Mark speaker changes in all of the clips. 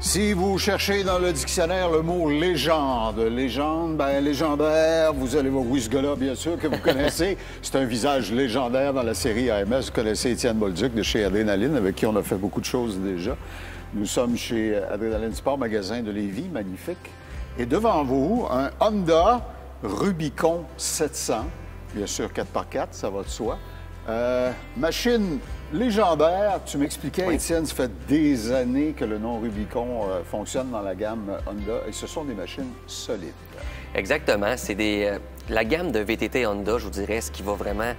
Speaker 1: Si vous cherchez dans le dictionnaire le mot légende, légendaire, vous allez voir, oui, ce gars-là, bien sûr, que vous connaissez. C'est un visage légendaire dans la série AMS. Vous connaissez Étienne Bolduc de chez Adrénaline, avec qui on a fait beaucoup de choses déjà. Nous sommes chez Adrénaline Sport, magasin de Lévis, magnifique. Et devant vous, un Honda Rubicon 700, bien sûr 4x4, ça va de soi. Machine légendaire, tu m'expliquais, oui. Étienne, ça fait des années que le nom Rubicon fonctionne dans la gamme Honda et ce sont des machines solides.
Speaker 2: Exactement, c'est la gamme de VTT Honda, je vous dirais, ce qui va vraiment,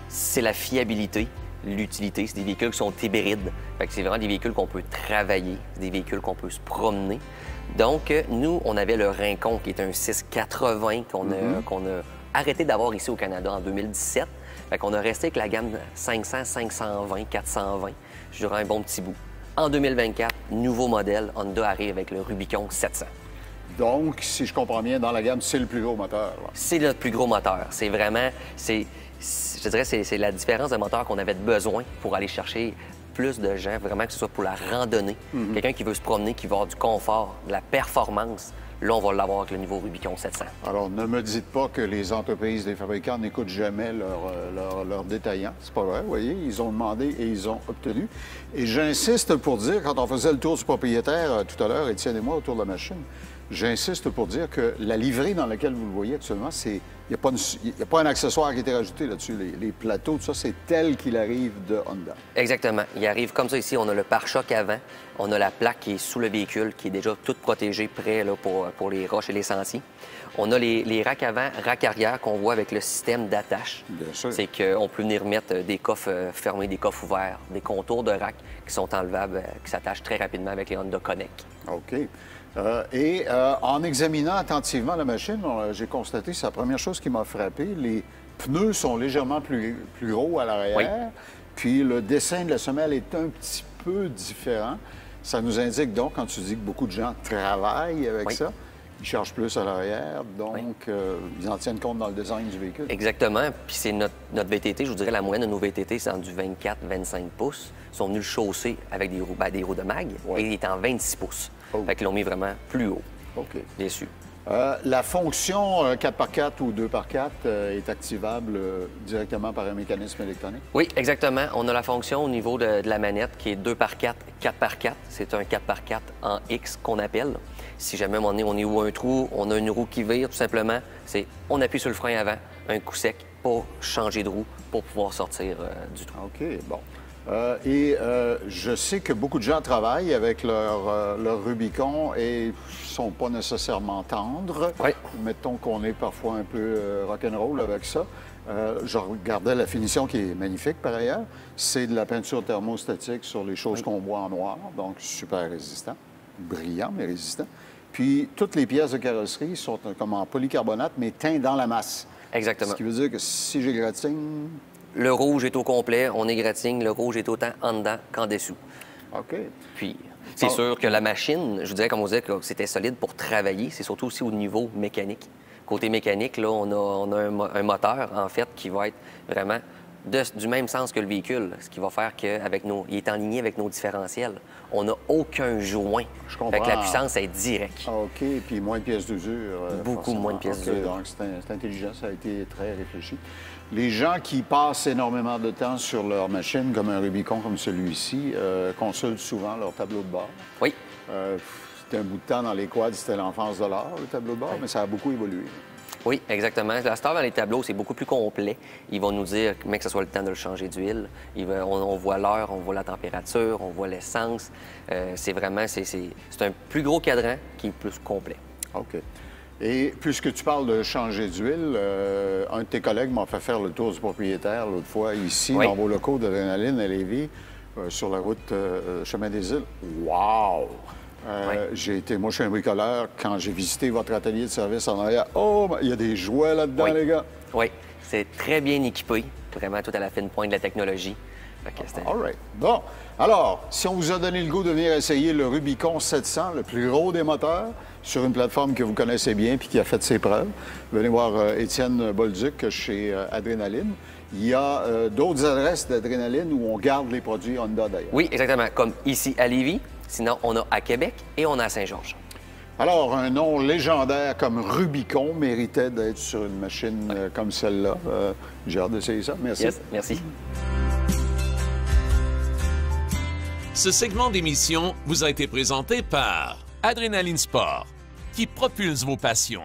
Speaker 2: c'est la fiabilité, l'utilité. C'est des véhicules qui sont hybrides, c'est vraiment des véhicules qu'on peut travailler, des véhicules qu'on peut se promener. Donc, nous, on avait le Rincon, qui est un 680 qu'on a arrêté d'avoir ici au Canada en 2017. Fait qu'on a resté avec la gamme 500, 520, 420, je dirais un bon petit bout. En 2024, nouveau modèle, Honda arrive avec le Rubicon 700.
Speaker 1: Donc, si je comprends bien, dans la gamme, c'est le plus gros moteur.
Speaker 2: C'est notre plus gros moteur. C'est vraiment, je dirais, c'est la différence de moteur qu'on avait besoin pour aller chercher plus de gens, vraiment que ce soit pour la randonnée. Quelqu'un qui veut se promener, qui veut avoir du confort, de la performance. Là, on va l'avoir avec le nouveau Rubicon 700. Alors,
Speaker 1: ne me dites pas que les entreprises des fabricants n'écoutent jamais leurs détaillants. C'est pas vrai, vous voyez, ils ont demandé et ils ont obtenu. Et j'insiste pour dire, quand on faisait le tour du propriétaire tout à l'heure, Étienne et moi, autour de la machine, j'insiste pour dire que la livrée dans laquelle vous le voyez actuellement, il n'y a pas un accessoire qui a été rajouté là-dessus. Les plateaux, tout ça, c'est tel qu'il arrive de Honda.
Speaker 2: Exactement. Il arrive comme ça ici. On a le pare-choc avant. On a la plaque qui est sous le véhicule, qui est déjà toute protégée, prêt là, pour les roches et les sentiers. On a les racks avant, racks arrière qu'on voit avec le système d'attache.
Speaker 1: Bien sûr.
Speaker 2: C'est qu'on peut venir mettre des coffres fermés, des coffres ouverts, des contours de rack qui sont enlevables, qui s'attachent très rapidement avec les Honda Connect.
Speaker 1: OK. En examinant attentivement la machine, j'ai constaté, c'est la première chose qui m'a frappé, les pneus sont légèrement plus gros à l'arrière, oui. Puis le dessin de la semelle est un petit peu différent. Ça nous indique donc, quand tu dis que beaucoup de gens travaillent avec ça, ils chargent plus à l'arrière, donc ils en tiennent compte dans le design du véhicule. Exactement.
Speaker 2: Puis c'est notre VTT, je vous dirais, la moyenne de nos VTT, c'est en du 24-25 pouces. Ils sont venus le chausser avec des roues de mag, et il est en 26 pouces. Fait qu'ils l'ont mis vraiment plus haut.
Speaker 1: OK.
Speaker 2: Bien sûr.
Speaker 1: La fonction 4x4 ou 2x4 est activable directement par un mécanisme électronique?
Speaker 2: Oui, exactement. On a la fonction au niveau de la manette qui est 2x4, 4x4. C'est un 4x4 en X qu'on appelle. Si jamais on est où un trou, on a une roue qui vire, tout simplement, on appuie sur le frein avant, un coup sec pour changer de roue pour pouvoir sortir du trou.
Speaker 1: OK, bon. Je sais que beaucoup de gens travaillent avec leur Rubicon et sont pas nécessairement tendres.
Speaker 2: Oui.
Speaker 1: Mettons qu'on est parfois un peu rock'n'roll avec ça. Je regardais la finition qui est magnifique par ailleurs. C'est de la peinture thermostatique sur les choses qu'on voit en noir, donc super résistant. Brillant, mais résistant. Puis toutes les pièces de carrosserie sont comme en polycarbonate, mais teintes dans la masse.
Speaker 2: Exactement.
Speaker 1: Ce qui veut dire que si j'égratigne...
Speaker 2: Le rouge est au complet, on égratigne, le rouge est autant en dedans qu'en dessous.
Speaker 1: OK.
Speaker 2: Puis, c'est sûr que la machine, je vous dirais, comme on disait, que c'était solide pour travailler. C'est surtout aussi au niveau mécanique. Côté mécanique, là, on a un moteur, en fait, qui va être vraiment du même sens que le véhicule, ce qui va faire qu'avec il est en ligne avec nos différentiels. On n'a aucun joint.
Speaker 1: Je comprends.
Speaker 2: Fait que la puissance est directe.
Speaker 1: OK, puis moins de pièces d'usure.
Speaker 2: Beaucoup moins de pièces d'usure.
Speaker 1: Donc, c'est intelligent, ça a été très réfléchi. Les gens qui passent énormément de temps sur leur machine, comme un Rubicon comme celui-ci, consultent souvent leur tableau de bord.
Speaker 2: Oui.
Speaker 1: C'était un bout de temps dans les quads, c'était l'enfance de l'art, le tableau de bord, mais ça a beaucoup évolué.
Speaker 2: Oui, exactement. La star dans les tableaux, c'est beaucoup plus complet. Ils vont nous dire, même que ce soit le temps de le changer d'huile. On voit l'heure, on voit la température, on voit l'essence. C'est vraiment, c'est un plus gros cadran qui est plus complet.
Speaker 1: OK. Et puisque tu parles de changer d'huile, un de tes collègues m'a fait faire le tour du propriétaire l'autre fois, ici, dans vos locaux d'Adrénaline à Lévis, sur la route Chemin des Îles. Wow! Moi, je suis un bricoleur. Quand j'ai visité votre atelier de service en arrière, il y a des jouets là-dedans, les gars.
Speaker 2: Oui, c'est très bien équipé. Vraiment tout à la fine pointe de la technologie.
Speaker 1: All right. Bon. Alors, si on vous a donné le goût de venir essayer le Rubicon 700, le plus gros des moteurs, sur une plateforme que vous connaissez bien puis qui a fait ses preuves, venez voir Étienne Bolduc chez Adrénaline. Il y a d'autres adresses d'Adrénaline où on garde les produits Honda, d'ailleurs.
Speaker 2: Oui, exactement. Comme ici à Lévis, Sinon, on a à Québec et on a à Saint-Georges.
Speaker 1: Alors, un nom légendaire comme Rubicon méritait d'être sur une machine comme celle-là. J'ai hâte d'essayer ça. Merci.
Speaker 2: Yes, merci.
Speaker 3: Ce segment d'émission vous a été présenté par Adrénaline Sport, qui propulse vos passions.